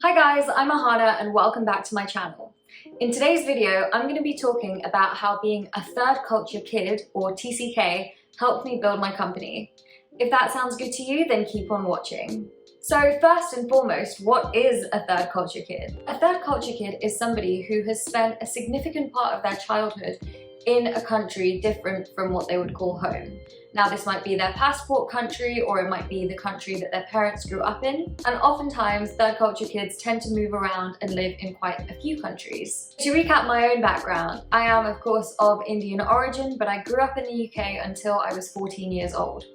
Hi guys, I'm Ahana and welcome back to my channel. In today's video, I'm going to be talking about how being a third culture kid, or TCK, helped me build my company. If that sounds good to you, then keep on watching. So first and foremost, what is a third culture kid? A third culture kid is somebody who has spent a significant part of their childhood in a country different from what they would call home. Now this might be their passport country, or it might be the country that their parents grew up in. And oftentimes third culture kids tend to move around and live in quite a few countries. To recap my own background, I am of course of Indian origin, but I grew up in the UK until I was 14 years old.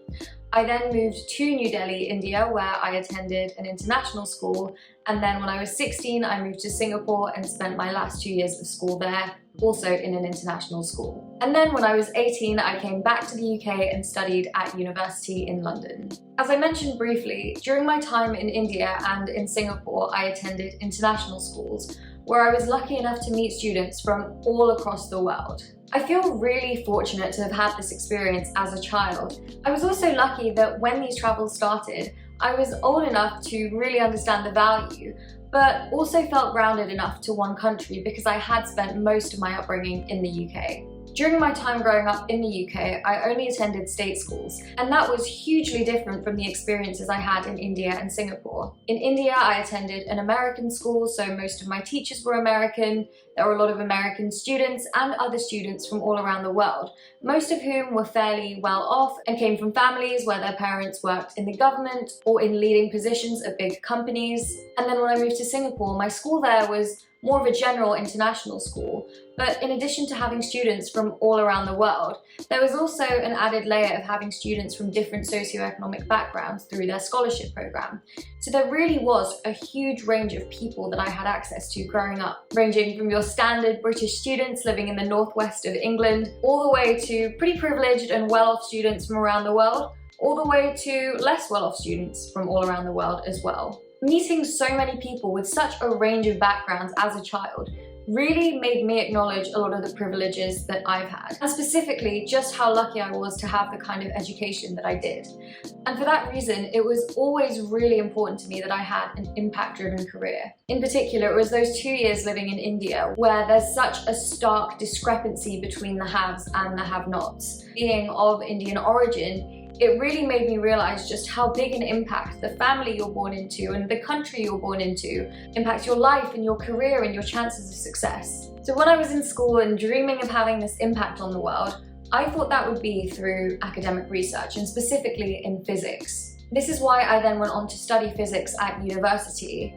I then moved to New Delhi, India, where I attended an international school, and then when I was 16 I moved to Singapore and spent my last 2 years of school there, also in an international school. And then when I was 18 I came back to the UK and studied at university in London. As I mentioned briefly, during my time in India and in Singapore I attended international schools, where I was lucky enough to meet students from all across the world. I feel really fortunate to have had this experience as a child. I was also lucky that when these travels started, I was old enough to really understand the value, but also felt grounded enough to one country because I had spent most of my upbringing in the UK. During my time growing up in the UK, I only attended state schools, and that was hugely different from the experiences I had in India and Singapore. In India, I attended an American school, so most of my teachers were American. There were a lot of American students and other students from all around the world, most of whom were fairly well off and came from families where their parents worked in the government or in leading positions at big companies. And then when I moved to Singapore, my school there was more of a general international school, but in addition to having students from all around the world, there was also an added layer of having students from different socioeconomic backgrounds through their scholarship program. So there really was a huge range of people that I had access to growing up, ranging from your standard British students living in the northwest of England, all the way to pretty privileged and well-off students from around the world, all the way to less well-off students from all around the world as well. Meeting so many people with such a range of backgrounds as a child really made me acknowledge a lot of the privileges that I've had, and specifically just how lucky I was to have the kind of education that I did. And for that reason, it was always really important to me that I had an impact-driven career. In particular, it was those 2 years living in India where there's such a stark discrepancy between the haves and the have-nots. Being of Indian origin, it really made me realize just how big an impact the family you're born into and the country you're born into impacts your life and your career and your chances of success. So when I was in school and dreaming of having this impact on the world, I thought that would be through academic research, and specifically in physics. This is why I then went on to study physics at university.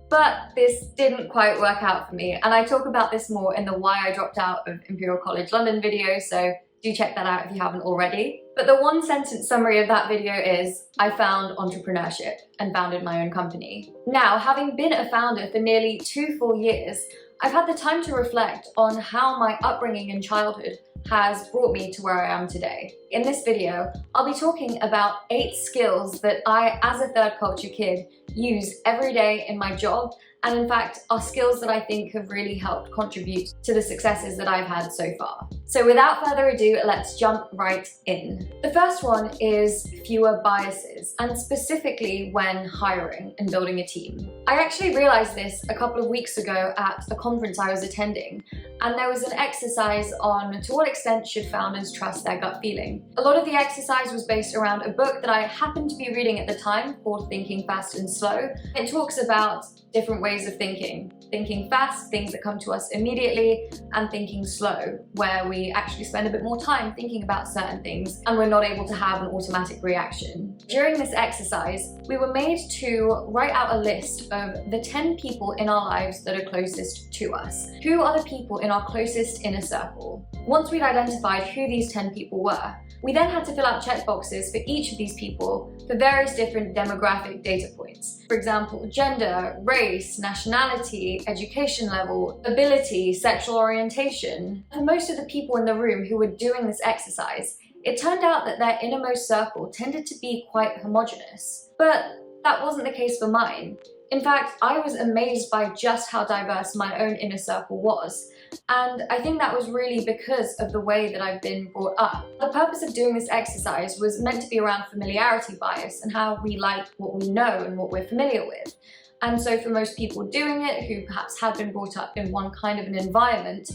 But this didn't quite work out for me, and I talk about this more in the Why I Dropped Out of Imperial College London video, so do check that out if you haven't already. But the one sentence summary of that video is, I found entrepreneurship and founded my own company. Now, having been a founder for nearly 2 full years, I've had the time to reflect on how my upbringing and childhood has brought me to where I am today. In this video, I'll be talking about 8 skills that I, as a third culture kid, use every day in my job, and in fact are skills that I think have really helped contribute to the successes that I've had so far. So without further ado, let's jump right in. The first one is fewer biases, and specifically when hiring and building a team. I actually realized this a couple of weeks ago at a conference I was attending, and there was an exercise on to what extent should founders trust their gut feeling. A lot of the exercise was based around a book that I happened to be reading at the time called Thinking Fast and Slow. It talks about different ways of thinking. Thinking fast, things that come to us immediately, and thinking slow, where we actually spend a bit more time thinking about certain things and we're not able to have an automatic reaction. During this exercise, we were made to write out a list of the 10 people in our lives that are closest to us. Who are the people in our closest inner circle? Once we'd identified who these 10 people were, we then had to fill out checkboxes for each of these people for various different demographic data points. For example, gender, race, nationality, education level, ability, sexual orientation. For most of the people in the room who were doing this exercise, it turned out that their innermost circle tended to be quite homogenous. But that wasn't the case for mine. In fact, I was amazed by just how diverse my own inner circle was. And I think that was really because of the way that I've been brought up. The purpose of doing this exercise was meant to be around familiarity bias and how we like what we know and what we're familiar with. And so for most people doing it, who perhaps had been brought up in one kind of an environment,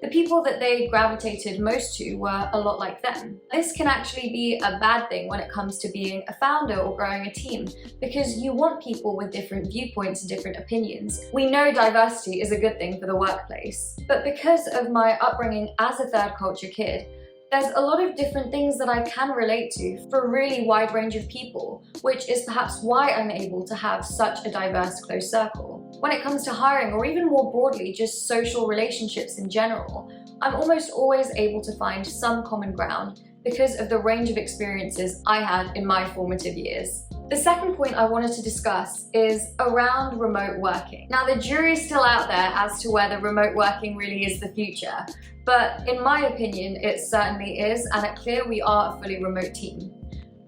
the people that they gravitated most to were a lot like them. This can actually be a bad thing when it comes to being a founder or growing a team, because you want people with different viewpoints and different opinions. We know diversity is a good thing for the workplace, but because of my upbringing as a third culture kid, there's a lot of different things that I can relate to for a really wide range of people, which is perhaps why I'm able to have such a diverse close circle. When it comes to hiring, or even more broadly, just social relationships in general, I'm almost always able to find some common ground because of the range of experiences I had in my formative years. The second point I wanted to discuss is around remote working. Now, the jury's still out there as to whether remote working really is the future, but in my opinion, it certainly is, and at Clear we are a fully remote team.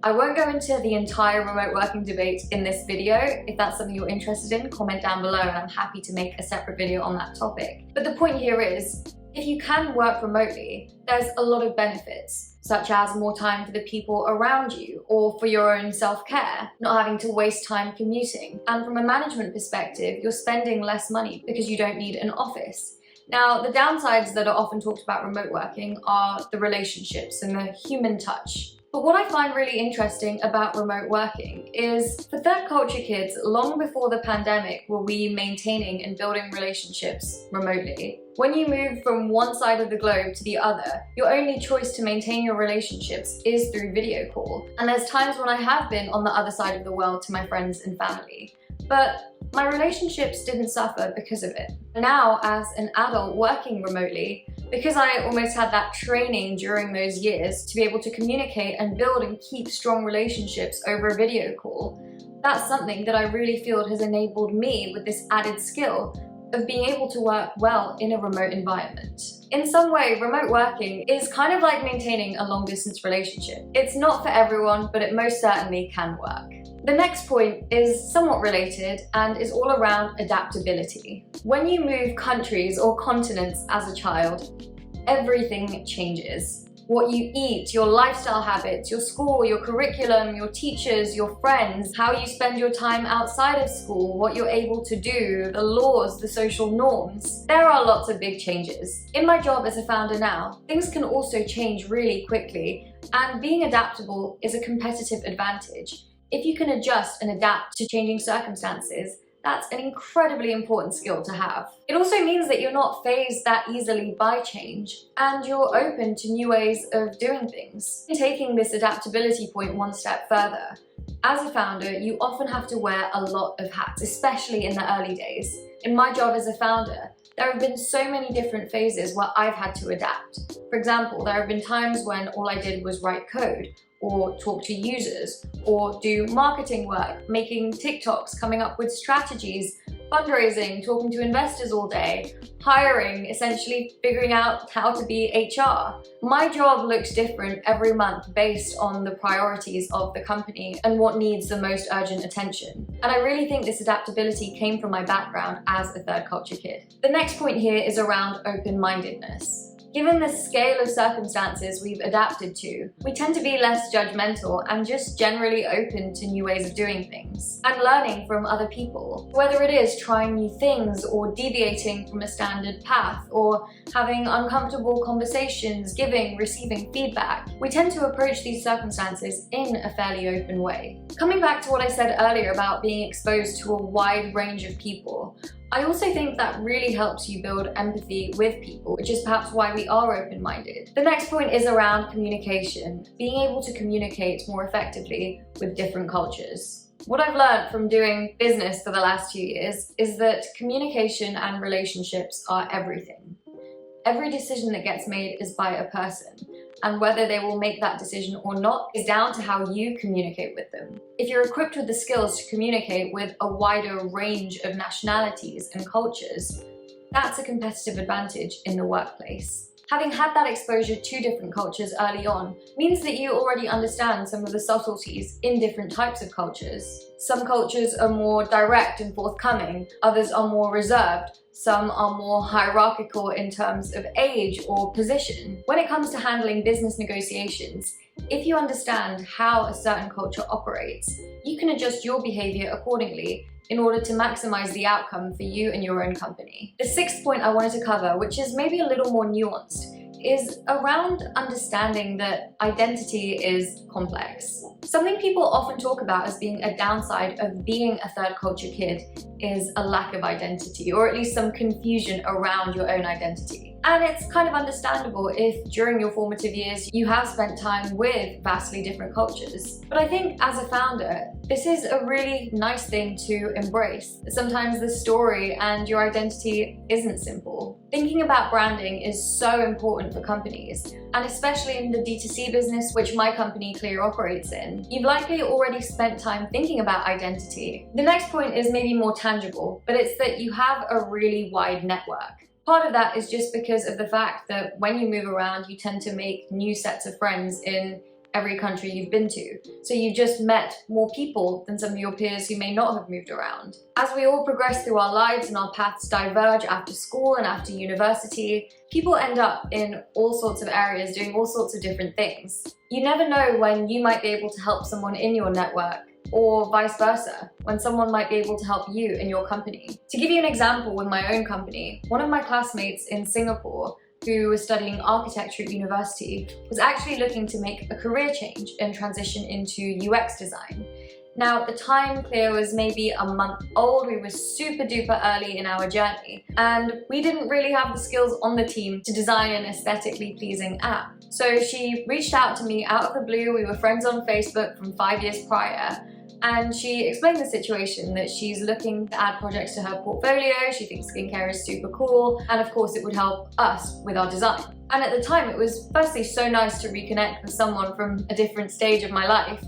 I won't go into the entire remote working debate in this video. If that's something you're interested in, comment down below and I'm happy to make a separate video on that topic. But the point here is, if you can work remotely, there's a lot of benefits, such as more time for the people around you or for your own self-care, not having to waste time commuting. And from a management perspective, you're spending less money because you don't need an office. Now, the downsides that are often talked about remote working are the relationships and the human touch. But what I find really interesting about remote working is, for third culture kids, long before the pandemic were we maintaining and building relationships remotely. When you move from one side of the globe to the other, your only choice to maintain your relationships is through video call. And there's times when I have been on the other side of the world to my friends and family. But my relationships didn't suffer because of it. Now, as an adult working remotely, because I almost had that training during those years to be able to communicate and build and keep strong relationships over a video call, that's something that I really feel has enabled me with this added skill of being able to work well in a remote environment. In some way, remote working is kind of like maintaining a long-distance relationship. It's not for everyone, but it most certainly can work. The next point is somewhat related and is all around adaptability. When you move countries or continents as a child, everything changes. What you eat, your lifestyle habits, your school, your curriculum, your teachers, your friends, how you spend your time outside of school, what you're able to do, the laws, the social norms. There are lots of big changes. In my job as a founder now, things can also change really quickly, and being adaptable is a competitive advantage. If you can adjust and adapt to changing circumstances, that's an incredibly important skill to have. It also means that you're not fazed that easily by change, and you're open to new ways of doing things. Taking this adaptability point one step further, as a founder, you often have to wear a lot of hats, especially in the early days. In my job as a founder, there have been so many different phases where I've had to adapt. For example, there have been times when all I did was write code, or talk to users, or do marketing work, making TikToks, coming up with strategies, fundraising, talking to investors all day, hiring, essentially figuring out how to be HR. My job looks different every month based on the priorities of the company and what needs the most urgent attention. And I really think this adaptability came from my background as a third culture kid. The next point here is around open-mindedness. Given the scale of circumstances we've adapted to, we tend to be less judgmental and just generally open to new ways of doing things and learning from other people. Whether it is trying new things or deviating from a standard path or having uncomfortable conversations, giving, receiving feedback, we tend to approach these circumstances in a fairly open way. Coming back to what I said earlier about being exposed to a wide range of people, I also think that really helps you build empathy with people, which is perhaps why we are open-minded. The next point is around communication, being able to communicate more effectively with different cultures. What I've learned from doing business for the last 2 years is that communication and relationships are everything. Every decision that gets made is by a person, and whether they will make that decision or not is down to how you communicate with them. If you're equipped with the skills to communicate with a wider range of nationalities and cultures, that's a competitive advantage in the workplace. Having had that exposure to different cultures early on means that you already understand some of the subtleties in different types of cultures. Some cultures are more direct and forthcoming, others are more reserved, some are more hierarchical in terms of age or position. When it comes to handling business negotiations, if you understand how a certain culture operates, you can adjust your behavior accordingly in order to maximize the outcome for you and your own company. The sixth point I wanted to cover, which is maybe a little more nuanced, is around understanding that identity is complex. Something people often talk about as being a downside of being a third culture kid is a lack of identity, or at least some confusion around your own identity. And it's kind of understandable if during your formative years you have spent time with vastly different cultures. But I think as a founder, this is a really nice thing to embrace. Sometimes the story and your identity isn't simple. Thinking about branding is so important for companies, and especially in the D2C business, which my company Clear operates in. You've likely already spent time thinking about identity. The next point is maybe more tangible, but it's that you have a really wide network. Part of that is just because of the fact that when you move around, you tend to make new sets of friends in every country you've been to. So you've just met more people than some of your peers who may not have moved around. As we all progress through our lives and our paths diverge after school and after university, people end up in all sorts of areas doing all sorts of different things. You never know when you might be able to help someone in your network, or vice versa, when someone might be able to help you in your company. To give you an example with my own company, one of my classmates in Singapore who was studying architecture at university was actually looking to make a career change and transition into UX design. Now, at the time, Clear was maybe a month old. We were super duper early in our journey, and we didn't really have the skills on the team to design an aesthetically pleasing app. So she reached out to me out of the blue. We were friends on Facebook from 5 years prior. And she explained the situation, that she's looking to add projects to her portfolio, she thinks skincare is super cool, and of course it would help us with our design. And at the time it was firstly so nice to reconnect with someone from a different stage of my life.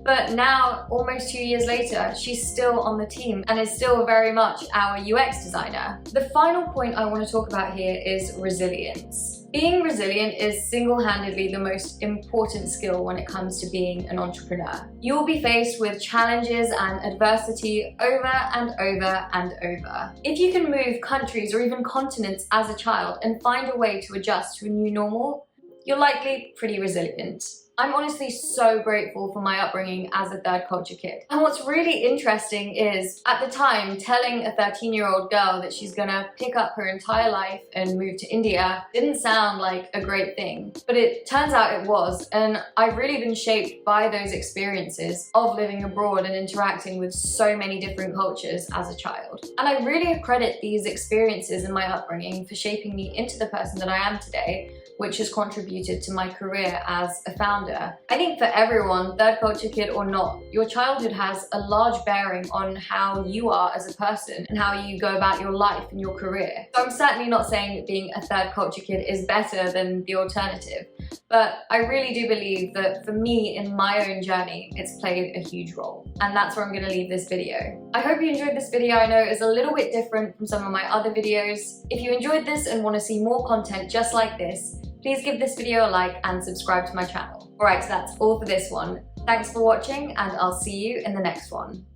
But now, almost 2 years later, she's still on the team and is still very much our UX designer. The final point I want to talk about here is resilience. Being resilient is single-handedly the most important skill when it comes to being an entrepreneur. You'll be faced with challenges and adversity over and over and over. If you can move countries or even continents as a child and find a way to adjust to a new normal, you're likely pretty resilient. I'm honestly so grateful for my upbringing as a third culture kid. And what's really interesting is, at the time, telling a 13-year-old girl that she's gonna pick up her entire life and move to India didn't sound like a great thing. But it turns out it was, and I've really been shaped by those experiences of living abroad and interacting with so many different cultures as a child. And I really credit these experiences in my upbringing for shaping me into the person that I am today, which has contributed to my career as a founder. I think for everyone, third culture kid or not, your childhood has a large bearing on how you are as a person and how you go about your life and your career. So I'm certainly not saying that being a third culture kid is better than the alternative, but I really do believe that for me in my own journey, it's played a huge role. And that's where I'm gonna leave this video. I hope you enjoyed this video. I know it's a little bit different from some of my other videos. If you enjoyed this and wanna see more content just like this, please give this video a like and subscribe to my channel. Alright, so that's all for this one. Thanks for watching, and I'll see you in the next one.